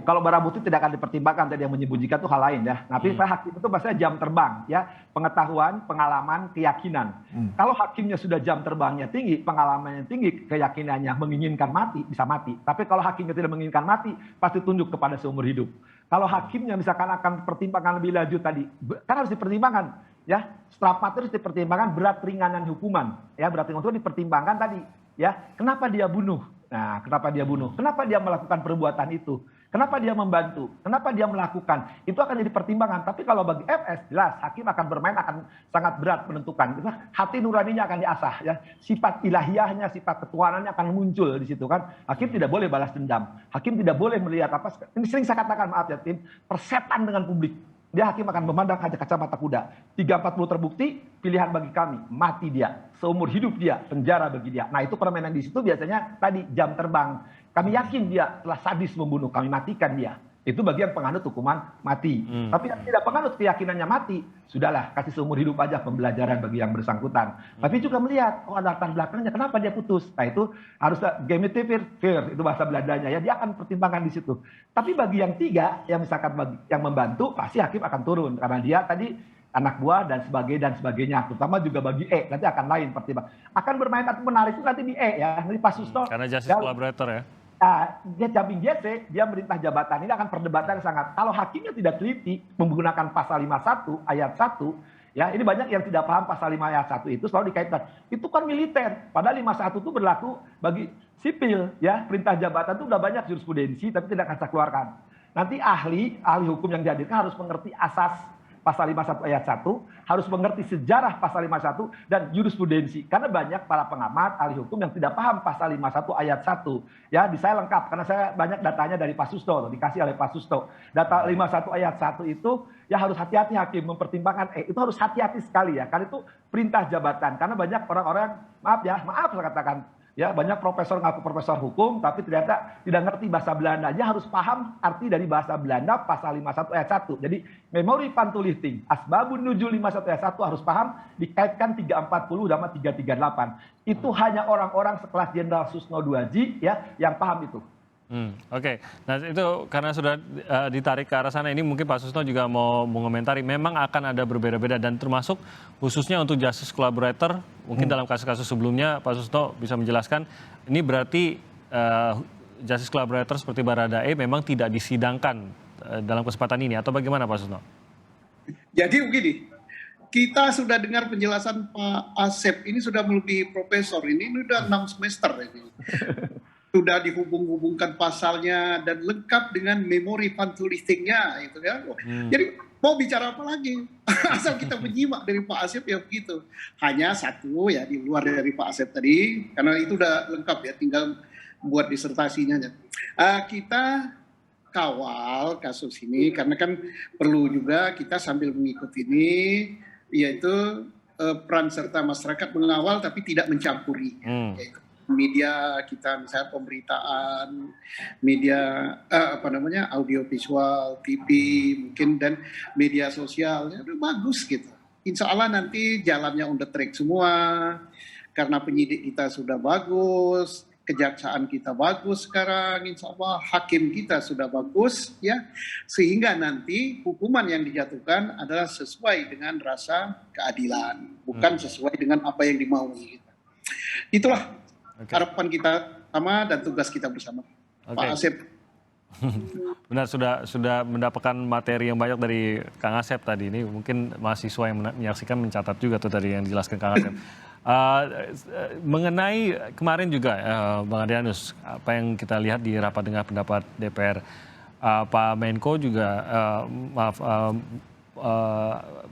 Kalau barang bukti tidak akan dipertimbangkan, tadi yang menyembunyikan itu hal lain ya. Tapi hakim itu biasanya jam terbang ya, pengetahuan, pengalaman, keyakinan. Kalau hakimnya sudah jam terbangnya tinggi, pengalamannya tinggi, keyakinannya menginginkan mati, bisa mati. Tapi kalau hakimnya tidak menginginkan mati, pasti tunjuk kepada seumur hidup. Kalau hakimnya misalkan akan pertimbangan lebih lanjut tadi, kan harus dipertimbangkan ya. Strapat harus dipertimbangkan berat ringanan hukuman ya, berat ringan hukuman dipertimbangkan tadi ya. Kenapa dia bunuh? Nah, kenapa dia bunuh? Kenapa dia melakukan perbuatan itu? Kenapa dia membantu? Kenapa dia melakukan? Itu akan jadi pertimbangan. Tapi kalau bagi FS, jelas hakim akan bermain akan sangat berat menentukan. Hati nuraninya akan diasah ya. Sifat ilahiyahnya, sifat ketuhanannya akan muncul di situ kan. Hakim tidak boleh balas dendam. Hakim tidak boleh melihat apa. Ini sering saya katakan, maaf ya tim, persetan dengan publik. Dia hakim akan memandang hanya kacamata kuda. 340 terbukti, pilihan bagi kami, mati dia. Seumur hidup dia, penjara bagi dia. Nah itu permainan di situ biasanya tadi jam terbang. Kami yakin dia telah sadis membunuh, kami matikan dia. Itu bagian penganut hukuman mati. Tapi yang tidak penganut keyakinannya mati, sudahlah kasih seumur hidup aja pembelajaran bagi yang bersangkutan. Tapi juga melihat, oh ada latar belakangnya, kenapa dia putus? Nah itu harus fair, itu bahasa Belandanya ya, dia akan pertimbangkan di situ. Tapi bagi yang tiga, yang misalkan yang membantu, pasti hakim akan turun. Karena dia tadi anak buah dan sebagainya. Terutama juga bagi E, nanti akan lain pertimbangan. Akan bermain atau menarik itu nanti di E ya, nanti Pak Susto. Karena justice collaborator ya. Dia Jamping JC, dia merintah jabatan. Ini akan perdebatan sangat. Kalau hakimnya tidak teliti menggunakan pasal 51 ayat 1, ya ini banyak yang tidak paham pasal 5 ayat 1 itu selalu dikaitkan. Itu kan militer. Padahal 51 itu berlaku bagi sipil, ya. Perintah jabatan itu udah banyak jurisprudensi tapi tidak akan keluarkan. Nanti ahli hukum yang dihadirkan harus mengerti asas pasal 51 ayat 1, harus mengerti sejarah pasal 51 dan jurisprudensi. Karena banyak para pengamat, ahli hukum yang tidak paham pasal 51 ayat 1. Ya, di saya lengkap, karena saya banyak datanya dari Pak Susto, dikasih oleh Pak Susto. Data 51 ayat 1 itu, ya harus hati-hati hakim mempertimbangkan, itu harus hati-hati sekali ya. Karena itu perintah jabatan. Karena banyak orang-orang, maaf saya katakan, ya banyak profesor ngaku profesor hukum tapi ternyata tidak ngerti bahasa Belanda. Dia harus paham arti dari bahasa Belanda pasal 51 ayat 1. Jadi memori pantuliting asbabun nuzul 51 ayat 1 harus paham, dikaitkan 340 sama 338. Itu hanya orang-orang sekelas Jenderal Susno Duaji ya yang paham itu. Oke. Nah itu karena sudah ditarik ke arah sana, ini mungkin Pak Susno juga mau mengomentari. Memang akan ada berbeda-beda dan termasuk khususnya untuk justice collaborator, mungkin dalam kasus-kasus sebelumnya Pak Susno bisa menjelaskan, ini berarti justice collaborator seperti Baradae memang tidak disidangkan dalam kesempatan ini atau bagaimana Pak Susno? Jadi begini, kita sudah dengar penjelasan Pak Asep, ini sudah melebihi profesor, ini sudah 6 semester ini. Sudah dihubung-hubungkan pasalnya dan lengkap dengan memori pantulistingnya itu kan. Jadi mau bicara apa lagi? Asal kita menyimak dari Pak Asep ya begitu. Hanya satu ya di luar dari Pak Asep tadi, karena itu udah lengkap ya, tinggal buat disertasinya aja. Kita kawal kasus ini karena kan perlu juga kita sambil mengikuti ini, yaitu peran serta masyarakat mengawal tapi tidak mencampuri. Yaitu media kita, misalnya pemberitaan, media audiovisual, TV mungkin, dan media sosial, ya udah bagus gitu. Insya Allah nanti jalannya on the track semua, karena penyidik kita sudah bagus, kejaksaan kita bagus sekarang, insya Allah hakim kita sudah bagus, ya, sehingga nanti hukuman yang dijatuhkan adalah sesuai dengan rasa keadilan, bukan sesuai dengan apa yang dimaui. Itulah harapan kita sama dan tugas kita bersama. Pak Asep. Benar, sudah mendapatkan materi yang banyak dari Kang Asep tadi. Ini mungkin mahasiswa yang menyaksikan mencatat juga tuh tadi yang dijelaskan Kang Asep. Mengenai kemarin juga Bang Adrianus, apa yang kita lihat di rapat dengar pendapat DPR, Pak Menko juga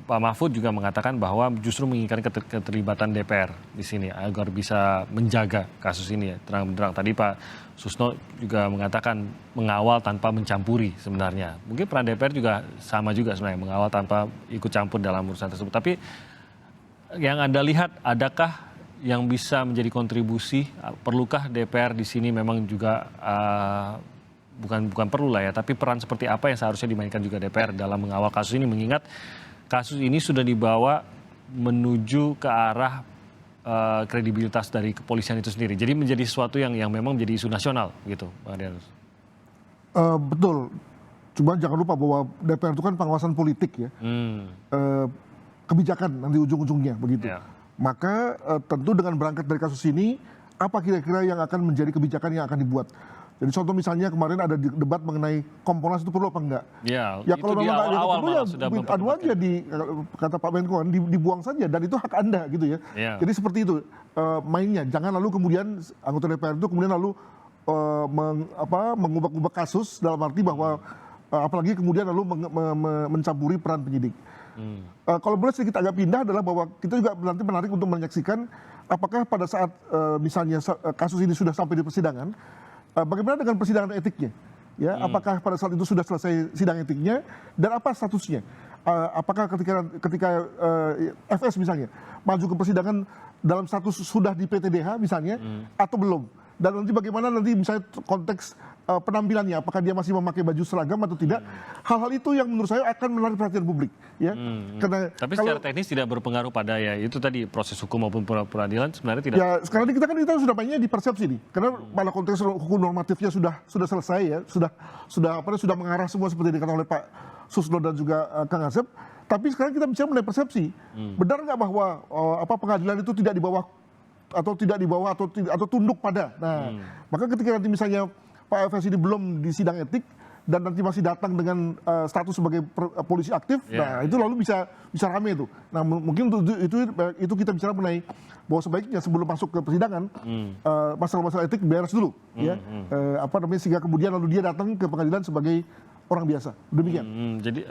Pak Mahfud juga mengatakan bahwa justru menginginkan keterlibatan DPR di sini agar bisa menjaga kasus ini ya terang-benderang. Tadi Pak Susno juga mengatakan mengawal tanpa mencampuri sebenarnya. Mungkin peran DPR juga sama juga sebenarnya, mengawal tanpa ikut campur dalam urusan tersebut. Tapi yang Anda lihat, adakah yang bisa menjadi kontribusi? Perlukah DPR di sini memang juga bukan perlu lah ya, tapi peran seperti apa yang seharusnya dimainkan juga DPR dalam mengawal kasus ini, mengingat kasus ini sudah dibawa menuju ke arah kredibilitas dari kepolisian itu sendiri. Jadi menjadi sesuatu yang memang menjadi isu nasional gitu, Bang Adrianus. Betul. Cuma jangan lupa bahwa DPR itu kan pengawasan politik ya. Kebijakan nanti ujung-ujungnya begitu. Ya. Maka tentu dengan berangkat dari kasus ini, apa kira-kira yang akan menjadi kebijakan yang akan dibuat? Jadi contoh misalnya kemarin ada debat mengenai Kompolnas itu perlu apa enggak? Ya Kalau itu di memang nggak awal-awal perlu malah sudah anu aja kata Pak Menko kan dibuang saja, dan itu hak Anda gitu ya. Ya. Jadi seperti itu mainnya. Jangan lalu kemudian anggota DPR itu kemudian lalu mengubah-ubah kasus dalam arti bahwa apalagi kemudian lalu mencampuri peran penyidik. Kalau boleh sedikit agak pindah adalah bahwa kita juga nanti menarik untuk menyaksikan apakah pada saat misalnya kasus ini sudah sampai di persidangan, bagaimana dengan persidangan etiknya? Ya, apakah pada saat itu sudah selesai sidang etiknya dan apa statusnya? Apakah ketika FS misalnya maju ke persidangan dalam status sudah di PTDH misalnya atau belum? Dan nanti bagaimana nanti misalnya konteks penampilannya, apakah dia masih memakai baju seragam atau tidak? Hal-hal itu yang menurut saya akan menarik perhatian publik, ya. Karena tapi secara teknis tidak berpengaruh pada ya itu tadi proses hukum maupun peradilan sebenarnya tidak. Ya sekarang ini kita sudah mainnya di persepsi nih, karena pada konteks hukum normatifnya sudah selesai ya, sudah mengarah semua seperti dikatakan oleh Pak Susno dan juga Kang Asep. Tapi sekarang kita bicara mengenai persepsi. Benar nggak bahwa pengadilan itu tidak di bawah atau tunduk pada. Nah, maka ketika nanti misalnya Pak FS ini belum di sidang etik dan nanti masih datang dengan status sebagai polisi aktif, nah itu lalu bisa rame itu. Nah, mungkin itu kita bicara mengenai bahwa sebaiknya sebelum masuk ke persidangan masalah-masalah etik beres dulu, ya. Sehingga kemudian lalu dia datang ke pengadilan sebagai orang biasa. Demikian. Jadi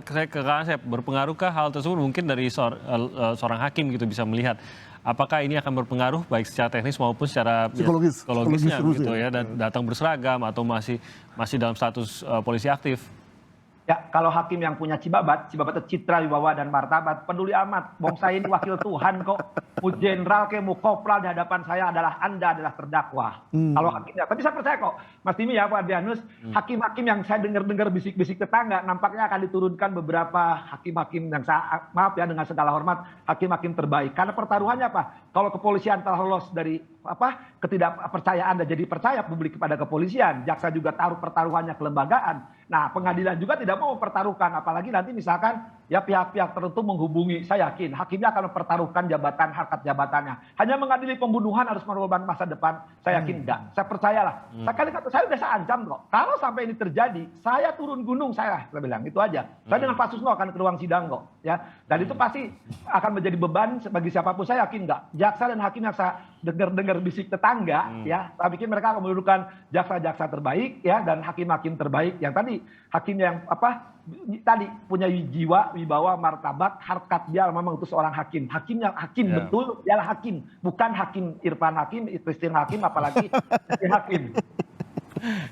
saya ke Kang Asep, berpengaruhkah hal tersebut mungkin dari seorang hakim gitu bisa melihat apakah ini akan berpengaruh baik secara teknis maupun secara psikologisnya gitu ya, dan datang berseragam atau masih dalam status polisi aktif? Ya, kalau hakim yang punya cibabat itu citra, wibawa, dan martabat, peduli amat. Bong saya ini wakil Tuhan kok. Mau jenderal ke, mau kopral di hadapan saya Anda adalah terdakwa. Kalau hakimnya, tapi saya percaya kok, Mas Timi ya, Pak Adrianus, hakim-hakim yang saya dengar bisik-bisik tetangga, nampaknya akan diturunkan beberapa hakim-hakim yang maaf ya dengan segala hormat, hakim-hakim terbaik. Karena pertaruhannya apa? Kalau kepolisian telah lolos dari ketidakpercayaan dan jadi percaya publik kepada kepolisian, jaksa juga taruh pertaruhannya kelembagaan. Nah, pengadilan juga tidak mau mempertaruhkan, apalagi nanti misalkan ya pihak-pihak tertentu menghubungi, saya yakin hakimnya akan mempertaruhkan jabatan, harkat jabatannya. Hanya mengadili pembunuhan harus mengorbankan masa depan, saya yakin enggak. Saya percayalah. Saya udah saya ancam kok. Kalau sampai ini terjadi, saya turun gunung saya bilang itu aja. Saya dengan Pak Susno akan ke ruang sidang kok, ya. Dan itu pasti akan menjadi beban bagi siapapun, saya yakin enggak. Jaksa dan hakim yang saya dengar bisik tetangga, ya, saya pikir mereka akan mendudukan jaksa-jaksa terbaik, ya, dan hakim-hakim terbaik yang tadi hakim yang punya jiwa, wibawa, martabat, harkat, dia memang itu seorang hakim. Betul, dialah hakim, bukan hakim Irfan Hakim, Christine Hakim, apalagi hakim.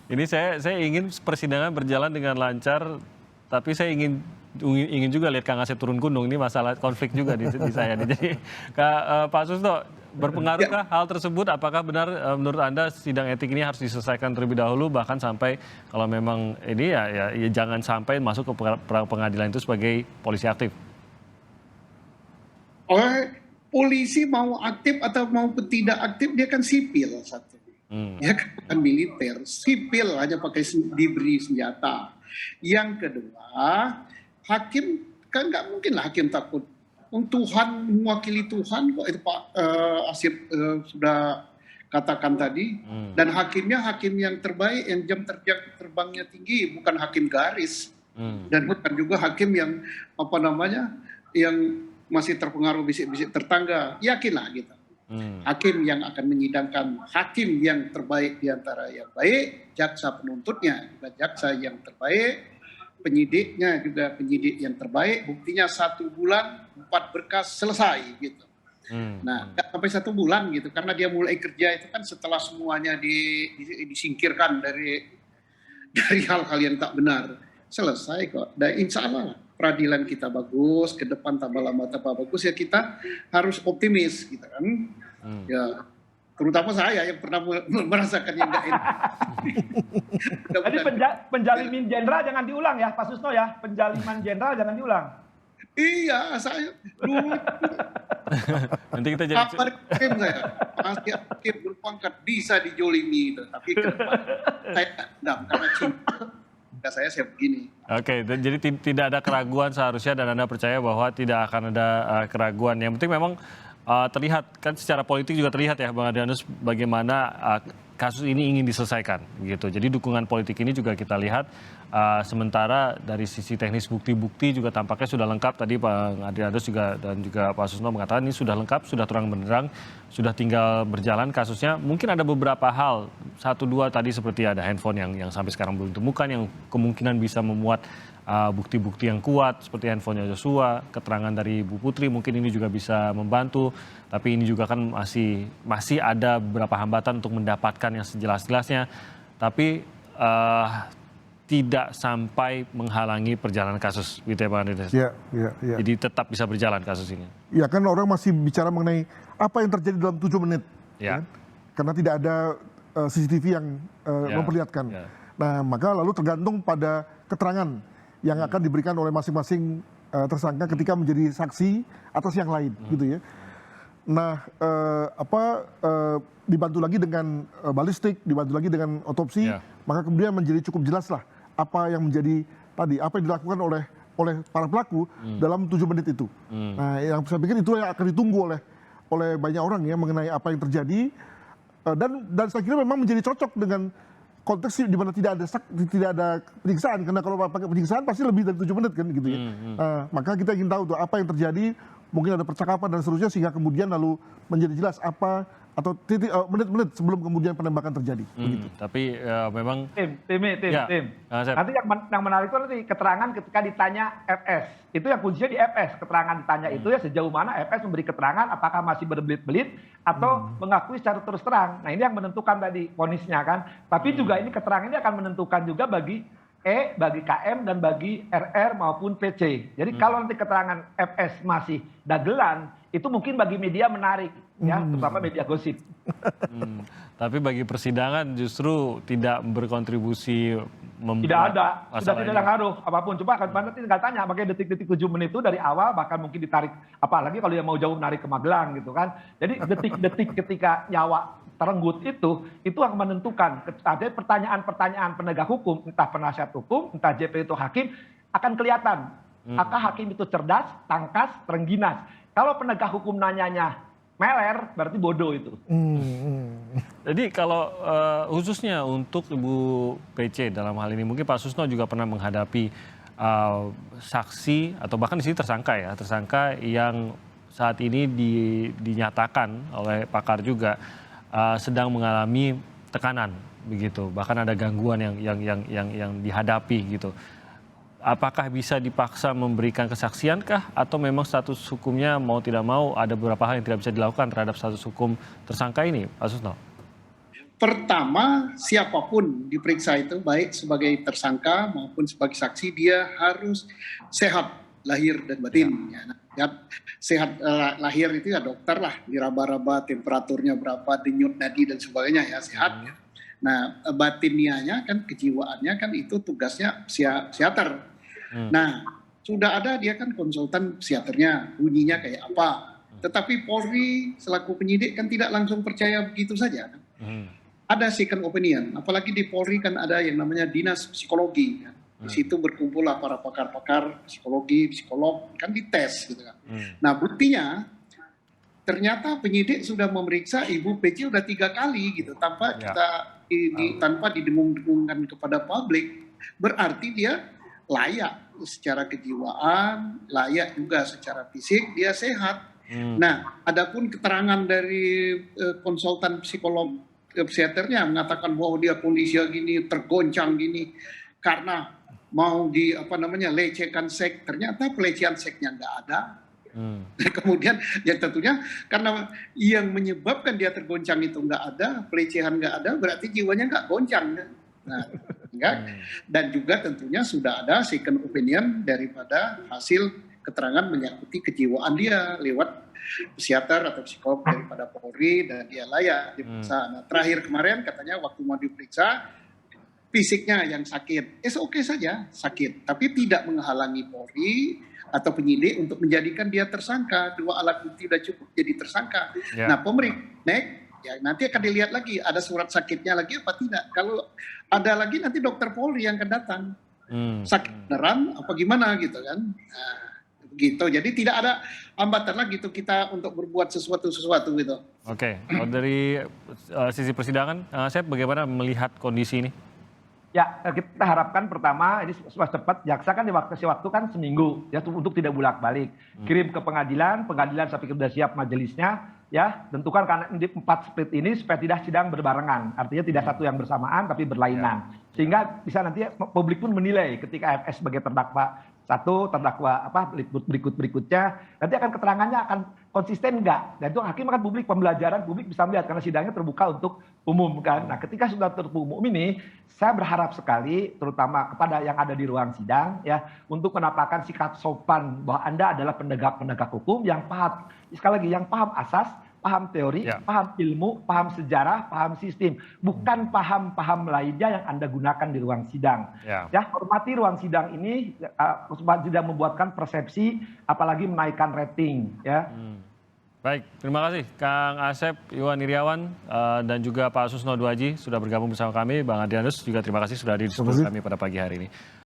Ini saya ingin persidangan berjalan dengan lancar, tapi saya ingin juga lihat Kang Asep turun gunung. Ini masalah konflik juga di saya. Jadi Pak Susno, berpengaruhkah hal tersebut? Apakah benar menurut Anda sidang etik ini harus diselesaikan terlebih dahulu, bahkan sampai kalau memang ini ya jangan sampai masuk ke pengadilan itu sebagai polisi aktif? Polisi mau aktif atau mau tidak aktif, dia kan sipil satu. Ya kan militer, sipil hanya diberi senjata. Yang kedua, hakim kan nggak mungkin lah hakim takut. Tuhan mewakili Tuhan kok, itu Pak Asif sudah katakan tadi. Dan hakimnya hakim yang terbaik, yang jam terbangnya tinggi, bukan hakim garis. Dan bukan juga hakim yang yang masih terpengaruh bisik-bisik tetangga. Yakinlah gitu. Hakim yang akan menyidangkan, hakim yang terbaik di antara yang baik, jaksa penuntutnya juga jaksa yang terbaik, penyidiknya juga penyidik yang terbaik, buktinya 1 bulan 4 berkas selesai gitu. Nah, nggak sampai 1 bulan gitu, karena dia mulai kerja itu kan setelah semuanya disingkirkan dari hal-hal yang tak benar. Selesai kok. Dan insya Allah peradilan kita bagus, ke depan tambah lama tambah bagus, ya kita harus optimis gitu kan. Ya, terutama saya yang pernah merasakan yang nggak enak. Jadi penjaliman jenderal jangan diulang ya, Pak Susno ya. Penjaliman jenderal jangan diulang. Iya, saya dulu Nanti kita jadi hakim saya masih hakim berpangkat bisa dijolimi itu, tapi ke depan saya enggak, karena cinta saya begini. Oke, jadi tidak ada keraguan seharusnya, dan Anda percaya bahwa tidak akan ada keraguan. Yang penting memang terlihat kan secara politik juga terlihat ya Bang Adrianus bagaimana kasus ini ingin diselesaikan gitu. Jadi dukungan politik ini juga kita lihat, sementara dari sisi teknis bukti-bukti juga tampaknya sudah lengkap. Tadi Bang Adrianus juga dan juga Pak Susno mengatakan ini sudah lengkap, sudah terang benderang, sudah tinggal berjalan kasusnya. Mungkin ada beberapa hal, 1-2 tadi seperti ada handphone yang sampai sekarang belum ditemukan, yang kemungkinan bisa memuat bukti-bukti yang kuat seperti handphonenya Joshua, keterangan dari Bu Putri mungkin ini juga bisa membantu, tapi ini juga kan masih ada beberapa hambatan untuk mendapatkan yang sejelas-jelasnya, tapi tidak sampai menghalangi perjalanan kasus, gitu ya Bang Andreas. Ya. Jadi tetap bisa berjalan kasus ini. Ya kan orang masih bicara mengenai apa yang terjadi dalam 7 menit, Ya. kan? Karena tidak ada CCTV yang memperlihatkan. Ya. Nah, maka lalu tergantung pada keterangan yang akan diberikan oleh masing-masing tersangka ketika menjadi saksi atas yang lain, gitu ya. Nah, dibantu lagi dengan balistik, dibantu lagi dengan otopsi, maka kemudian menjadi cukup jelas lah apa yang menjadi tadi, apa yang dilakukan oleh para pelaku dalam 7 menit itu. Nah, yang saya pikir itu yang akan ditunggu oleh banyak orang ya mengenai apa yang terjadi, dan saya kira memang menjadi cocok dengan konteks di mana tidak ada penyiksaan, karena kalau pakai penyiksaan pasti lebih dari 7 menit kan gitu ya. Maka kita ingin tahu tuh apa yang terjadi, mungkin ada percakapan dan seterusnya, sehingga kemudian lalu menjadi jelas apa atau menit-menit sebelum kemudian penembakan terjadi. Begitu. Tapi memang Tim. Saya- Nanti yang menarik itu nanti keterangan ketika ditanya FS. Itu yang kuncinya di FS. Keterangan ditanya itu ya sejauh mana FS memberi keterangan, apakah masih berbelit-belit atau mengakui secara terus terang. Nah, ini yang menentukan tadi vonisnya kan. Tapi juga ini keterangan ini akan menentukan juga bagi E, bagi KM, dan bagi RR maupun PC. Jadi kalau nanti keterangan FS masih dagelan, itu mungkin bagi media menarik, ya, terutama media gosip. Tapi bagi persidangan justru tidak berkontribusi Tidak ada, sudah masalah tidak ini. ada ngaruh apapun. Coba kan nanti tinggal tanya, pakai detik-detik 7 menit itu dari awal bahkan mungkin ditarik, apalagi kalau yang mau jauh narik ke Magelang gitu kan. Jadi detik-detik ketika nyawa terenggut itu akan menentukan. Ada pertanyaan-pertanyaan penegak hukum, entah penasihat hukum, entah JP itu hakim, akan kelihatan. Apakah hakim itu cerdas, tangkas, terengginas. Kalau penegak hukum nanyanya meler, berarti bodoh itu. Jadi kalau khususnya untuk Ibu PC dalam hal ini, mungkin Pak Susno juga pernah menghadapi saksi atau bahkan di sini tersangka yang saat ini dinyatakan oleh pakar juga sedang mengalami tekanan begitu, bahkan ada gangguan yang dihadapi gitu. Apakah bisa dipaksa memberikan kesaksian kah, atau memang status hukumnya mau tidak mau ada beberapa hal yang tidak bisa dilakukan terhadap status hukum tersangka ini, Pak Susno? Pertama, siapapun diperiksa itu, baik sebagai tersangka maupun sebagai saksi, dia harus sehat lahir dan batin. Sehat lahir itu ya dokter lah, diraba-raba temperaturnya berapa, denyut nadi dan sebagainya ya, sehat. Nah, batinianya kan, kejiwaannya kan itu tugasnya psikiater. Nah, sudah ada dia kan konsultan psikiaternya, bunyinya kayak apa. Tetapi Polri selaku penyidik kan tidak langsung percaya begitu saja. Ada second opinion, apalagi di Polri kan ada yang namanya dinas psikologi. Kan. Di situ berkumpullah para pakar-pakar psikologi, psikolog, kan dites gitu kan. Nah, buktinya ternyata penyidik sudah memeriksa Ibu PC udah 3 kali gitu tanpa tanpa didengung-dengungkan kepada publik. Berarti dia layak secara kejiwaan, layak juga secara fisik, dia sehat. Nah, adapun keterangan dari konsultan psikolog psikiaternya mengatakan bahwa dia kondisi gini, tergoncang gini karena mau lecehkan seks, ternyata pelecehan seksnya nggak ada. Kemudian yang tentunya karena yang menyebabkan dia tergoncang itu nggak ada, pelecehan nggak ada, berarti jiwanya nggak goncang. Nah, dan juga tentunya sudah ada second opinion daripada hasil keterangan menyangkuti kejiwaan dia lewat psikiater atau psikolog daripada Polri, dan dia layak diperiksa. Nah, terakhir kemarin katanya waktu mau diperiksa fisiknya yang sakit, oke saja sakit, tapi tidak menghalangi Polri atau penyidik untuk menjadikan dia tersangka. 2 alat bukti sudah cukup jadi tersangka. Nah, ya nanti akan dilihat lagi ada surat sakitnya lagi apa tidak. Kalau ada lagi nanti dokter Polri yang akan datang. Sakit beneran apa gimana gitu kan. Nah, gitu. Jadi tidak ada hambatan lagi itu kita untuk berbuat sesuatu gitu. Oke, kalau dari sisi persidangan, saya bagaimana melihat kondisi ini? Ya, kita harapkan pertama ini cepat, jaksa kan kasih waktu kan seminggu ya untuk tidak bolak-balik. Kirim ke pengadilan saya pikir sudah siap majelisnya ya, tentukan karena di 4 split ini supaya tidak sidang berbarengan. Artinya tidak satu yang bersamaan tapi berlainan. Sehingga bisa nanti publik pun menilai ketika FS sebagai terdakwa satu, terdakwa berikutnya, nanti akan keterangannya akan konsisten enggak. Dan itu hakim akan publik, pembelajaran publik bisa melihat karena sidangnya terbuka untuk umum kan. Nah, ketika sudah terbuka umum ini, saya berharap sekali terutama kepada yang ada di ruang sidang ya untuk menampakkan sikap sopan bahwa Anda adalah penegak hukum yang paham, sekali lagi yang paham asas, paham teori, paham ilmu, paham sejarah, paham sistem, bukan paham lainnya yang Anda gunakan di ruang sidang. Ya, hormati ruang sidang ini tidak membuatkan persepsi, apalagi menaikkan rating. Ya. Baik, terima kasih Kang Asep Iwan Iriawan dan juga Pak Susno Duaji sudah bergabung bersama kami. Bang Adrianus juga terima kasih sudah hadir di studio kami pada pagi hari ini.